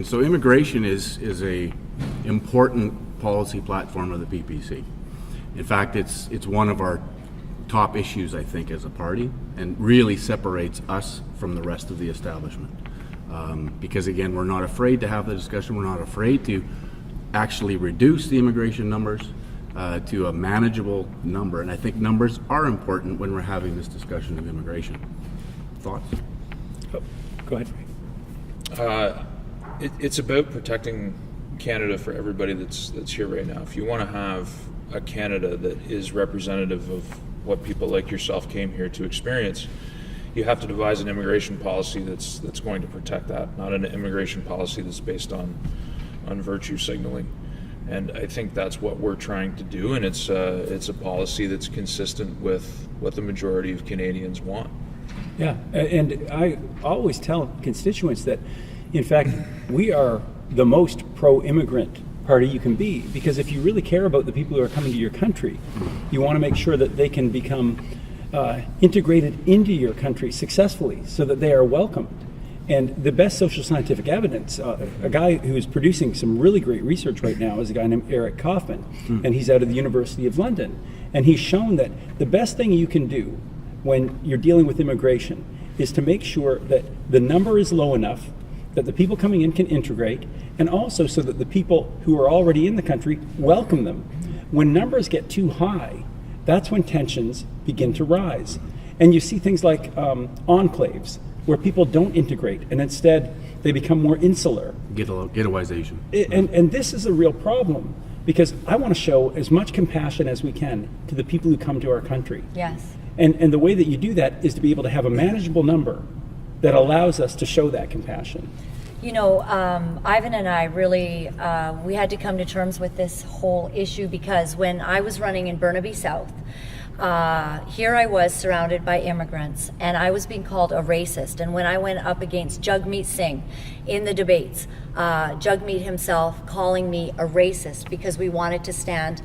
So immigration is a important policy platform of the PPC. In fact, it's one of our top issues, I think, as a party, and really separates us from the rest of the establishment. Because again, we're not afraid to have the discussion. We're not afraid to actually reduce the immigration numbers to a manageable number. And I think numbers are important when we're having this discussion of immigration. Thoughts? Oh, go ahead. It's about protecting Canada for everybody that's here right now. If you want to have a Canada that is representative of what people like yourself came here to experience, you have to devise an immigration policy that's going to protect that, not an immigration policy that's based on virtue signaling. And I think that's what we're trying to do, and it's a policy that's consistent with what the majority of Canadians want. Yeah, and I always tell constituents that, in fact, we are the most pro-immigrant party you can be, because if you really care about the people who are coming to your country, you want to make sure that they can become integrated into your country successfully so that they are welcomed. And the best social scientific evidence, a guy who is producing some really great research right now is a guy named Eric Kaufman, and he's out of the University of London. And he's shown that the best thing you can do when you're dealing with immigration is to make sure that the number is low enough that the people coming in can integrate, and also so that the people who are already in the country welcome them. When numbers get too high, that's when tensions begin to rise. And you see things like enclaves, where people don't integrate, and instead they become more insular. Ghettoization. And this is a real problem, because I want to show as much compassion as we can to the people who come to our country. Yes. And the way that you do that is to be able to have a manageable number that allows us to show that compassion. You know, Ivan and I really, we had to come to terms with this whole issue, because when I was running in Burnaby South, here I was surrounded by immigrants, and I was being called a racist. And when I went up against Jagmeet Singh in the debates, Jagmeet himself calling me a racist because we wanted to stand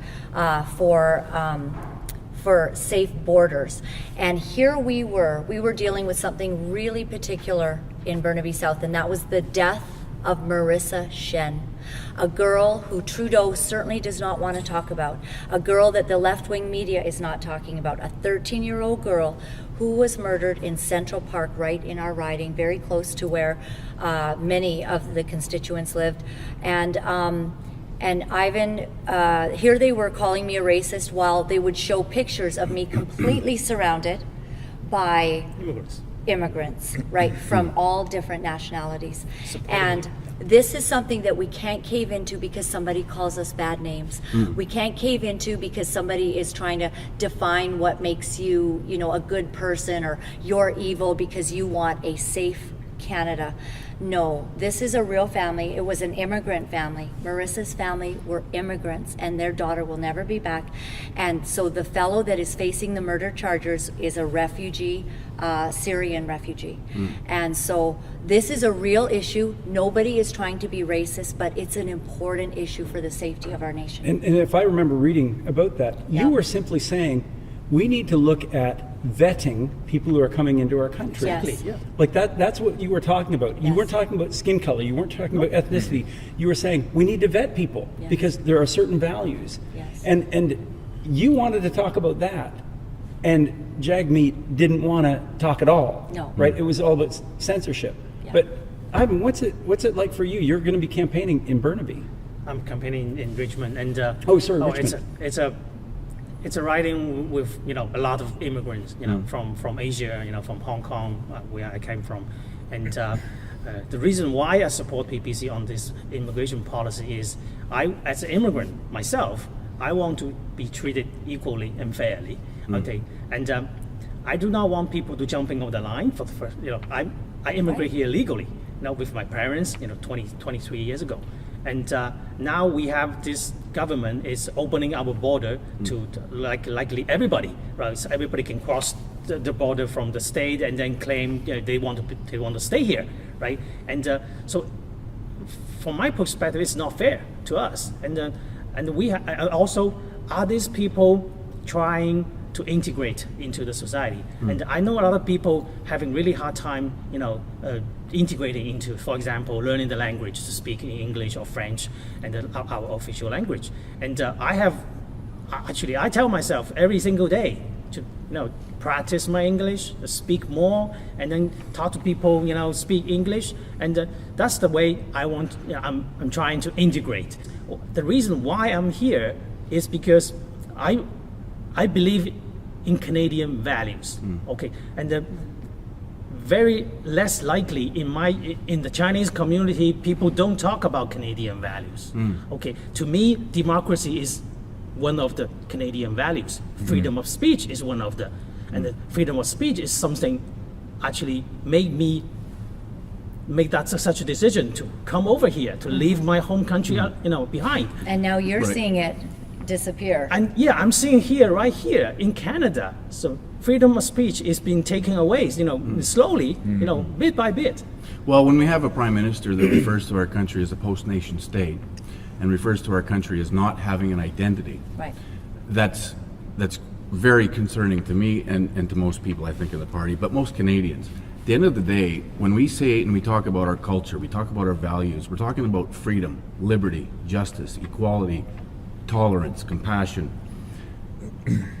for safe borders. And here we were dealing with something really particular in Burnaby South, and that was the death of Marissa Shen, a girl who Trudeau certainly does not want to talk about, a girl that the left-wing media is not talking about, a 13-year-old girl who was murdered in Central Park, right in our riding, very close to where many of the constituents lived. And Ivan, here they were calling me a racist while they would show pictures of me completely surrounded by immigrants, right, from all different nationalities. And this is something that we can't cave into because somebody calls us bad names. We can't cave into because somebody is trying to define what makes you, you know, a good person, or you're evil because you want a safe Canada. No, this is a real family. It was an immigrant family. Marissa's family were immigrants, and their daughter will never be back. And so the fellow that is facing the murder charges is a refugee, Syrian refugee. And so this is a real issue. Nobody is trying to be racist, but it's an important issue for the safety of our nation. And if I remember reading about that, you were simply saying we need to look at vetting people who are coming into our country. Yes. Yeah. Like that's what you were talking about. You weren't talking about skin color, you weren't talking about ethnicity. You were saying we need to vet people because there are certain values. Yes. And you wanted to talk about that, and Jagmeet didn't want to talk at all. No. Right? It was all about censorship. Yeah. But Ivan, what's it like for you? You're going to be campaigning in Burnaby. I'm campaigning in Richmond, and Richmond. It's a riding with a lot of immigrants from Asia, from Hong Kong, where I came from, and the reason why I support PPC on this immigration policy is I, as an immigrant myself, I want to be treated equally and fairly. Okay, and I do not want people to jumping over the line for the first. I immigrated here legally, with my parents, 23 years ago. And now we have this government is opening our border to likely everybody, right? So everybody can cross the border from the state and then claim they want to stay here, right? And so, from my perspective, it's not fair to us. And we also, are these people trying to integrate into the society. And I know a lot of people having really hard time, integrating into, for example, learning the language to speak in English or French and our official language. And I tell myself every single day to practice my English, speak more, and then talk to people, speak English, and that's the way I want. I'm trying to integrate. The reason why I'm here is because I believe in Canadian values. Okay, and very less likely in the Chinese community, people don't talk about Canadian values. Okay, to me, democracy is one of the Canadian values. Freedom of speech is one of the, and the freedom of speech is something actually made me make that such a decision to come over here, to leave my home country, behind. And now you're seeing it disappear. And yeah, I'm seeing right here in Canada. So freedom of speech is being taken away, slowly, bit by bit. Well, when we have a prime minister that refers to our country as a post-nation state and refers to our country as not having an identity, Right. that's very concerning to me and to most people, I think, in the party, but most Canadians. At the end of the day, when we say and we talk about our culture, we talk about our values, we're talking about freedom, liberty, justice, equality, tolerance, compassion,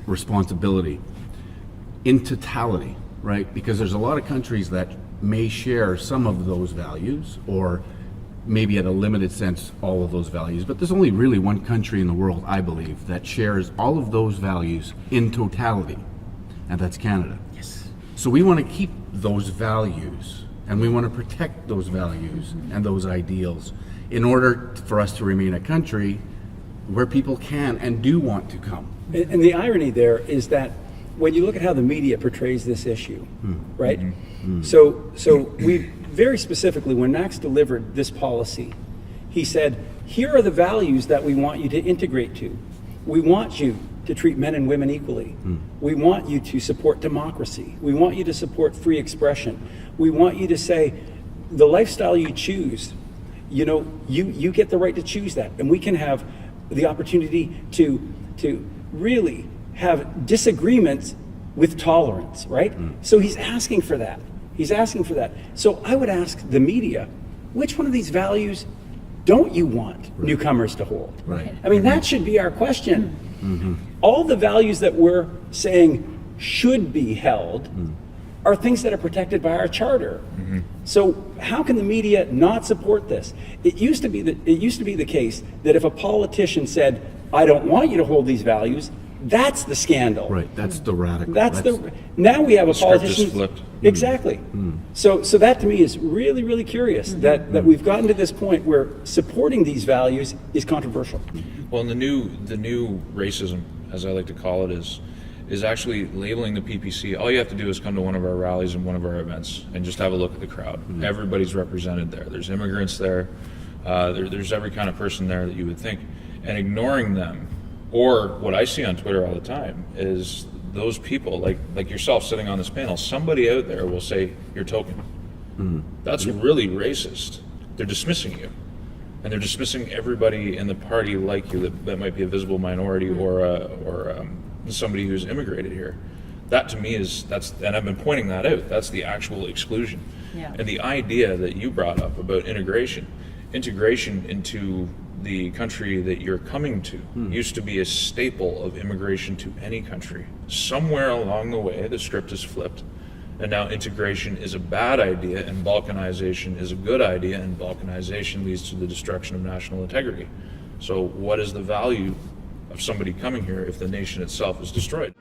responsibility, in totality, right? Because there's a lot of countries that may share some of those values, or maybe at a limited sense all of those values, but there's only really one country in the world, I believe, that shares all of those values in totality, and that's Canada. Yes. So we want to keep those values, and we want to protect those values and those ideals in order for us to remain a country where people can and do want to come. And the irony there is that when you look at how the media portrays this issue, right? So we very specifically, when Max delivered this policy, he said, here are the values that we want you to integrate to. We want you to treat men and women equally. We want you to support democracy. We want you to support free expression. We want you to say, the lifestyle you choose, you get the right to choose that. And we can have the opportunity to really have disagreements with tolerance, right? So he's asking for that. He's asking for that. So I would ask the media, which one of these values don't you want newcomers to hold? Right. I mean, that should be our question. All the values that we're saying should be held are things that are protected by our charter. So how can the media not support this? It used to be the case that if a politician said, I don't want you to hold these values, that's the scandal. Right, that's the radical. Now we have a script politician. is flipped. Exactly. So that to me is really, really curious that we've gotten to this point where supporting these values is controversial. Well, and the new racism, as I like to call it, is actually labeling the PPC. All you have to do is come to one of our rallies and one of our events and just have a look at the crowd. Everybody's represented there. There's immigrants there. There's every kind of person there that you would think. And ignoring them, or what I see on Twitter all the time, is those people, like yourself sitting on this panel, somebody out there will say, you're token. That's really racist. They're dismissing you. And they're dismissing everybody in the party like you that might be a visible minority or somebody who's immigrated here. That to me and I've been pointing that out, that's the actual exclusion. Yeah. And the idea that you brought up about integration into the country that you're coming to used to be a staple of immigration to any country. Somewhere along the way, the script is flipped, and now integration is a bad idea and balkanization is a good idea, and balkanization leads to the destruction of national integrity. So what is the value of somebody coming here if the nation itself is destroyed?